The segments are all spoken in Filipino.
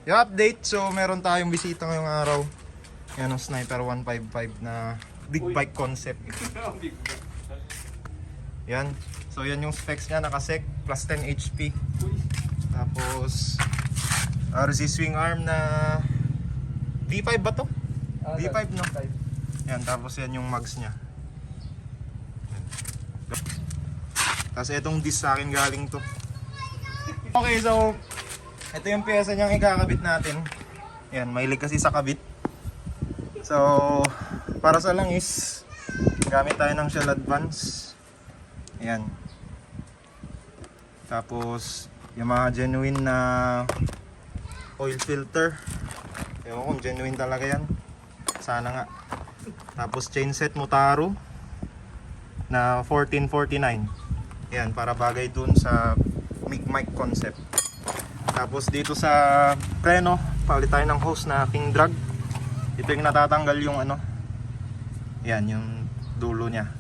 Yung update, so meron tayong bisita ngayong araw. Yan ang Sniper 155 na big bike concept. Yan. So yan yung specs niya, nakasec plus 10 HP. Tapos RZ swing arm na D5 ba to? D5 no? Yan, tapos yan yung mags niya. Tapos itong disc sa akin galing to. Okay, so ito yung pyesa niyang ikakabit natin. Yan, mahilig kasi sa kabit. So, para sa langis, gamit tayo ng Shell Advance. Yan. Tapos, yung mga genuine na oil filter. Ewan ko kung genuine talaga yan. Sana nga. Tapos, chain set Motaro na 1449. Yan, para bagay dun sa mic concept. Tapos dito sa preno, palit tayo ng hose na King Drag. Ito yung natatanggal yung ano. Yan, yung dulo niya.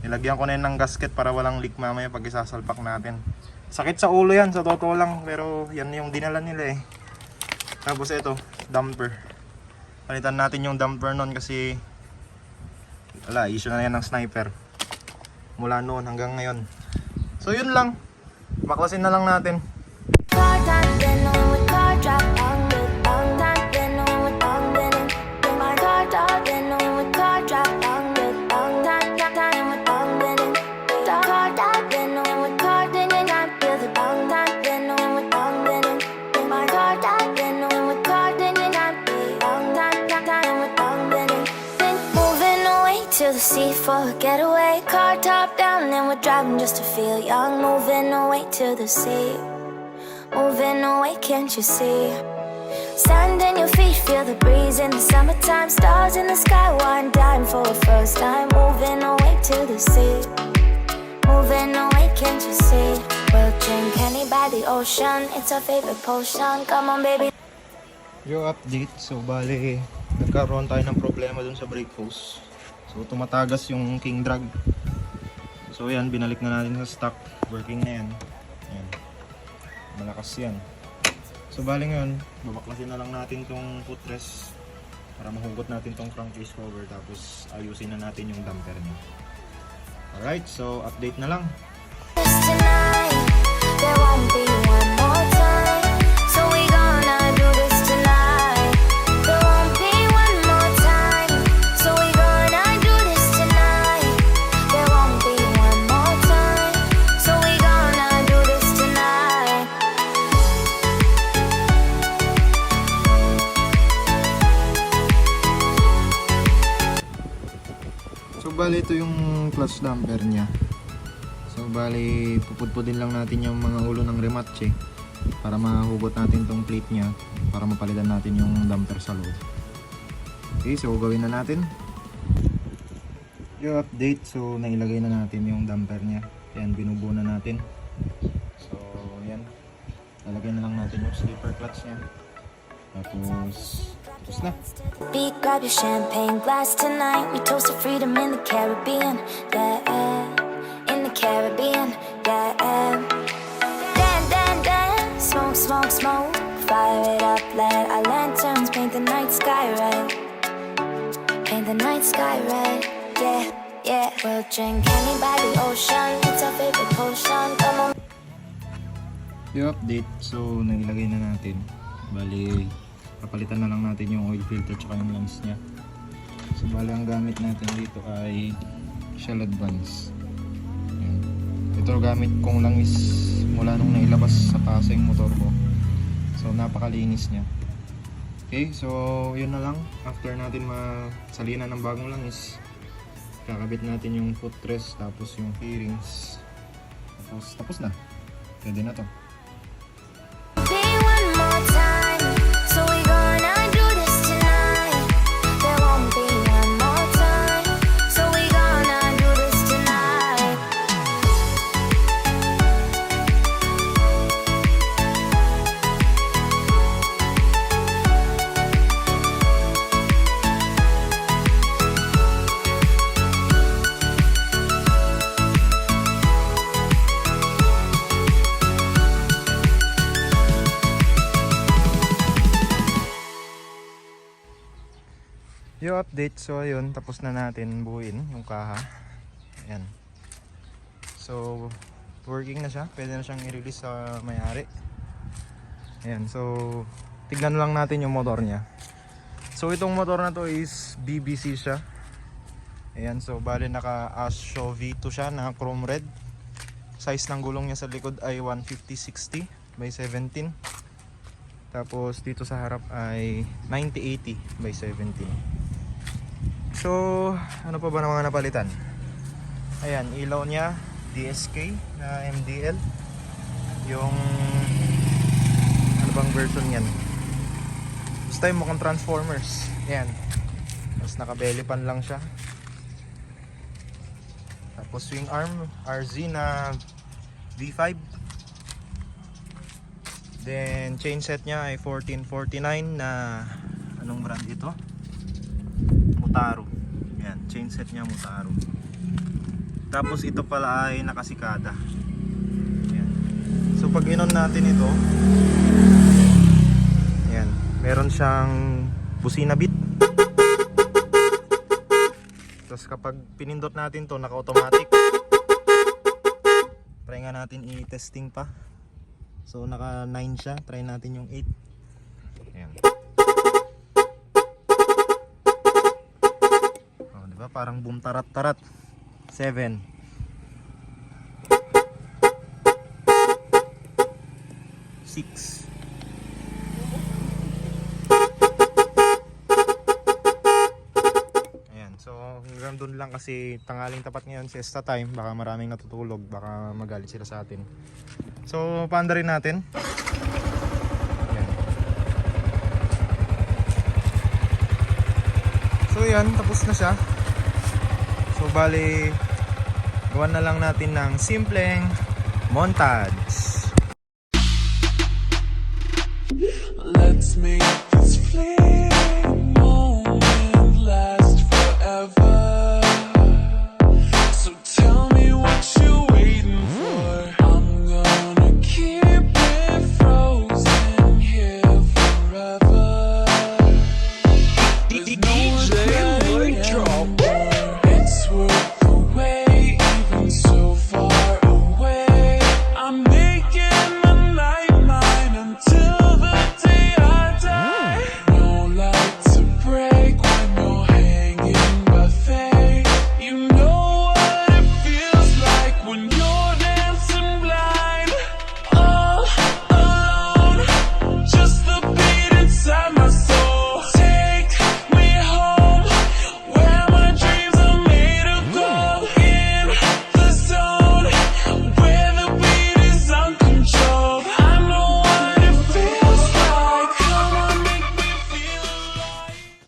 Nilagyan ko na yun ng gasket para walang leak mamaya pag isasalpak natin. Sakit sa ulo yan, sa totoo lang. Pero yan yung dinala nila eh. Tapos ito, damper. Palitan natin yung damper nun kasi wala, issue na yan ng Sniper. Mula noon hanggang ngayon. So yun lang. Baklasin na lang natin. To the sea for a getaway, car top down and we're driving just to feel young. Moving away to the sea, moving away, can't you see? Sand in your feet, feel the breeze in the summertime. Stars in the sky, one dime for a first time. Moving away to the sea, moving away, can't you see? We'll drink honey by the ocean, it's our favorite potion. Come on baby. Yung update, so bale nagkaroon tayo ng problema dun sa brake hose. So tumatagas yung King Drag. So yan, binalik na natin sa stock. Working na yan. Yan. Malakas yan. So bali ngayon, babaklasin na lang natin tong footrest para mahugot natin tong crankcase cover. Tapos ayusin na natin yung damper niya. Alright, so update na lang. Tonight, there won't be one more time. So we gonna do this tonight. There won't be one more time. So we gonna do this tonight. There won't be one more time. So we gonna do this tonight. So bali ito yung clutch damper niya. So bali pupudpudin lang natin yung mga ulo ng rematch para mahugot natin tong plate niya para mapalitan natin yung damper sa loob. Okay, so gawin na natin yung update. So nailagay na natin yung damper niya. Yan, binubuo na natin. So yan, lalagay na lang natin yung slipper clutch niya. Tapos na. Beat, grab your champagne glass tonight. We toast to freedom in the Caribbean, yeah. In the Caribbean, yeah. Dance, dance, dance, smoke, smoke, smoke. Fire it up, let our lanterns paint the night sky red. Paint the night sky red, yeah, yeah. We'll drink honey by the ocean, it's our favorite potion. Come on. Yung update, so nailagay na natin. Bali, papalitan na lang natin yung oil filter tsaka yung lens nya. So bali ang gamit natin dito ay Shell Advance. Yan. Ito gamit kong langis mula nung nailabas sa pasa yung motor ko. So napakalinis nya. Okay, so yun na lang. After natin masalinan ng bagong langis, kakabit natin yung footrest tapos yung fairings. Tapos na. Pwede na to. Be one more time. So we gonna do this tonight. There won't be one more time. So we gonna do this tonight. yung update. So ayun, tapos na natin buuin yung kaha. Ayan. So working na siya, pwede na siyang i-release sa may-ari. Ayan, so tignan lang natin yung motor niya. So itong motor na to is BBC siya. Ayan, so bali naka Astro V2 siya na chrome red. Size ng gulong niya sa likod ay 150/60 by 17. Tapos dito sa harap ay 90/80 by 17. So ano pa ba na mga napalitan? Ayan, ilaw niya DSK na MDL. Yung ano bang version yan? Basta yung mukhang Transformers. Ayan. Tapos naka belly pan lang siya. Tapos swing arm RZ na V5. Then chain set niya ay 1449 na anong brand ito? Mutaro. Ayan, chain set niya Mutaro. Tapos ito pala ay nakasikada. Ayan. So pag inon natin ito, ayan, meron siyang busina bit. Tapos kapag pinindot natin to, naka-automatic. Try nga natin i-testing pa. So naka 9 siya, try natin yung 8. Ayan. Oh, di ba? Parang boom tarat-tarat. 7. 6. So hanggang doon lang kasi tanghaling tapat ngayon, siesta time, baka maraming natutulog, baka magalit sila sa atin. So paanda rin natin. Ayan. So yan, tapos na siya. So bali gawan na lang natin ng simpleng montage. Let's make this flame.